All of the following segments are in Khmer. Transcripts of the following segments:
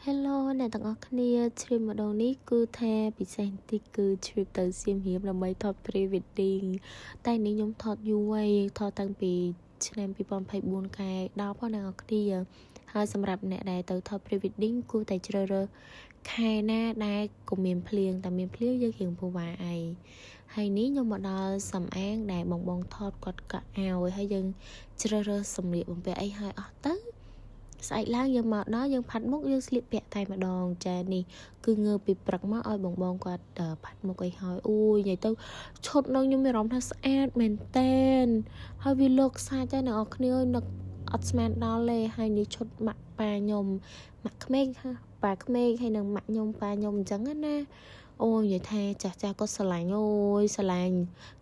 Hello អ្នកទាំងអស់គ្នាជ្រាបម្ដងនេះគឺថាពិសេសតិចគឺជ្រាបទៅសៀមរាបដើម្បីថត pre-wedding តែនេះខ្ញុំថតយូរហើយថតតាំងពីឆ្នាំ2024ខែ10ផងអ្នកទាំងអស់គ្នាហើយសម្រាប់អ្នកដែលទៅថត pre-wedding គួរតែជ្រើសរើសខែណាដែលកុំមានភ្លៀងតែមានភ្លៀងយើងរៀងពូវ៉ាអីហើយនេះខ្ញុំមកដល់សំអាងដែលបងថតគាត់កាក់ឲ្យហើយយើងជ្រើសរើសសម្លៀកបំពាក់អីឲ្យអស់ទៅស្អែកឡើងយើងមកដល់យើងផាត់មុខយើងស្លៀកពាក់តែម្ដងចានេះគឺងើបពីព្រឹកមកឲ្យបងគាត់ផាត់មុខអីហើយអូយនិយាយទៅឈុតនៅខ្ញុំមានអារម្មណ៍ថាស្អាតមែនតែនហើយវាលោកសាច់តែអ្នកនរគ្នានឹកអត់ស្មានដល់ទេហើយនេះឈុតម៉ាក់ប៉ាខ្ញុំម៉ាក់ក្មេកប៉ាក្មេកហើយនឹងម៉ាក់ខ្ញុំប៉ាខ្ញុំអញ្ចឹងណាអូយនិយាយថាចាស់ក៏ស្រឡាញ់អូយស្រឡាញ់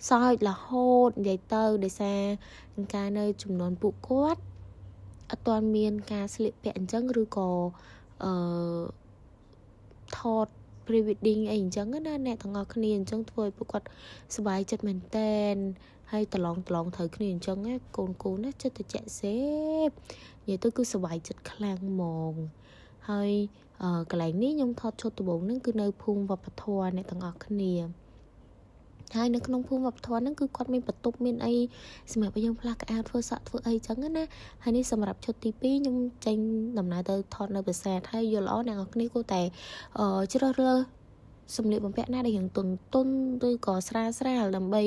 សើចរហូតនិយាយទៅដោយសារការនៅចំនួនពួកគាត់អត់ទាន់មានការស្លៀកពាក់អញ្ចឹងឬក៏ថត pre-wedding អីអញ្ចឹងណាអ្នកទាំងអស់គ្នាអញ្ចឹងធ្វើឲ្យពួកគាត់សប្បាយចិត្តមែនតែនហើយតឡងត្រូវគ្នាអញ្ចឹងណាកូនណាចិត្តតិចសេបនិយាយទៅគឺសប្បាយចិត្តខ្លាំងហ្មងហើយកន្លែងនេះខ្ញុំថតឈុតដំបូងហ្នឹងគឺនៅភូមិវប្បធម៌អ្នកទាំងអស់គ្នាហើយនៅក្នុងភូមិវប្បធម៌ហ្នឹងគឺគាត់មានបន្ទប់មានអីសម្រាប់ឲ្យយើងផ្លាស់ក្អាតធ្វើសក់ធ្វើអីចឹងណាហើយនេះសម្រាប់ឈុតទី2ខ្ញុំចេញដំណើរទៅថតនៅប្រាសាទហើយយល់ល្អអ្នកនរគ្នាគួរតែជ្រើសរើសសម្លៀកបំពាក់ណាដែលយើងទុនឬក៏ស្រាលដើម្បី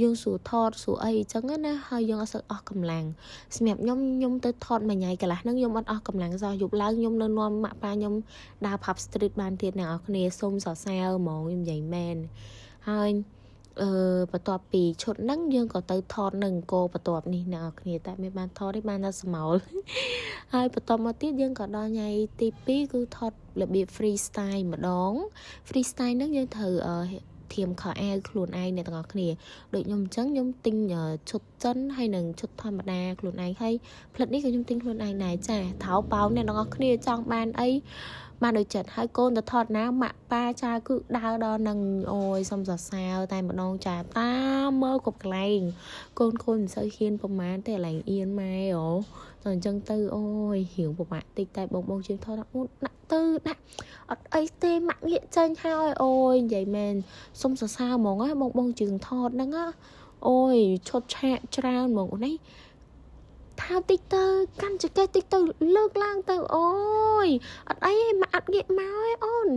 យើងស្រួលថតស្រួលអីចឹងណាហើយយើងអត់សូវអស់កម្លាំងសម្រាប់ខ្ញុំទៅថតមួយថ្ងៃកន្លះហ្នឹងខ្ញុំអត់អស់កម្លាំងសោះយប់ឡើងខ្ញុំនៅនាំម៉ាក់ប៉ាខ្ញុំដើរ pub street បានទៀតអ្នកនរគ្នាសូមសរសើរហ្មងខ្ញុំនិយាយមែនហើយបន្ទាប់ពីឈុតហ្នឹងយើងក៏ទៅថតនៅអង្គរបន្ទាប់នេះអ្នកនរគ្នាតែមិនបានថតទេបានតែស្មោលហើយបន្ទាប់មកទៀតយើងក៏ដល់ថ្ងៃទី2គឺថតរបៀប freestyle ម្ដង freestyle ហ្នឹងយើងត្រូវធៀមខោអាវខ្លួនឯងអ្នកទាំងអស់គ្នាដូចខ្ញុំអញ្ចឹងខ្ញុំទិញឈុតចិនហើយនឹងឈុតធម្មតាខ្លួនឯងហើយផ្លិតនេះក៏ខ្ញុំទិញខ្លួនឯងដែរចាថោប៉ោអ្នកទាំងអស់គ្នាចង់បានអីបានដូចចិត្តហើយកូនទៅថតណាម៉ាក់ប៉ាចាគឺដើរដល់នឹងអូយសុំសរសើរតែម្ដងចាតាមមើលគ្រប់កន្លែងកូនមិនសូវហ៊ានប្រមាណទេកន្លែងអៀនម៉ែអូតែអញ្ចឹងទៅអូយរៀងប្រមាថតិចតែបងជើងថតអូដាក់ទៅដាក់អត់អីទេម៉ាក់ងាកចេញហើយអូយនិយាយមែនសុំសរសើរហ្មងហ៎បងជើងថតហ្នឹងអូយឈុតឆាកច្រើនហ្មងអូននេះថាតិចទៅកាន់ចកេះតិចទៅលើកឡើងទៅអូយអត់អីទេមកអត់ងាកមកឯអូន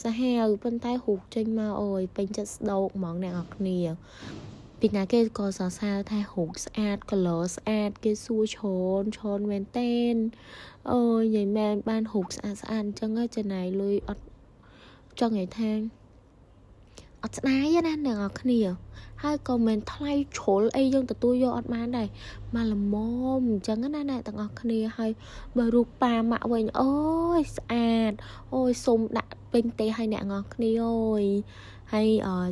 សាហាវប៉ុន្តែរូបចេញមកអូយពេញចិត្តស្ដោកហ្មងអ្នកនរគ្នាពីណាគេក៏សរសើរថារូបស្អាត color ស្អាតគេសួរឈនមែនតែនអូយនិយាយមែនបានរូបស្អាតអញ្ចឹងចំណាយលុយអត់ចង់និយាយថាអត់ស្ដាយណាអ្នកនរគ្នាហើយក៏មិនថ្លៃជ្រុលអីយើងទទួលយកអត់បានដែរមកល្មមអញ្ចឹងណាអ្នកទាំងអស់គ្នាហើយបើរូបប៉ាម៉ាក់វិញអូយស្អាតអូយសុំដាក់ពេញទេឲ្យអ្នកទាំងអស់គ្នាអូយហើយ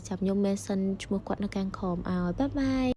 ចាំខ្ញុំ mention ឈ្មោះគាត់នៅខាងក្រោមឲ្យបាយបាយ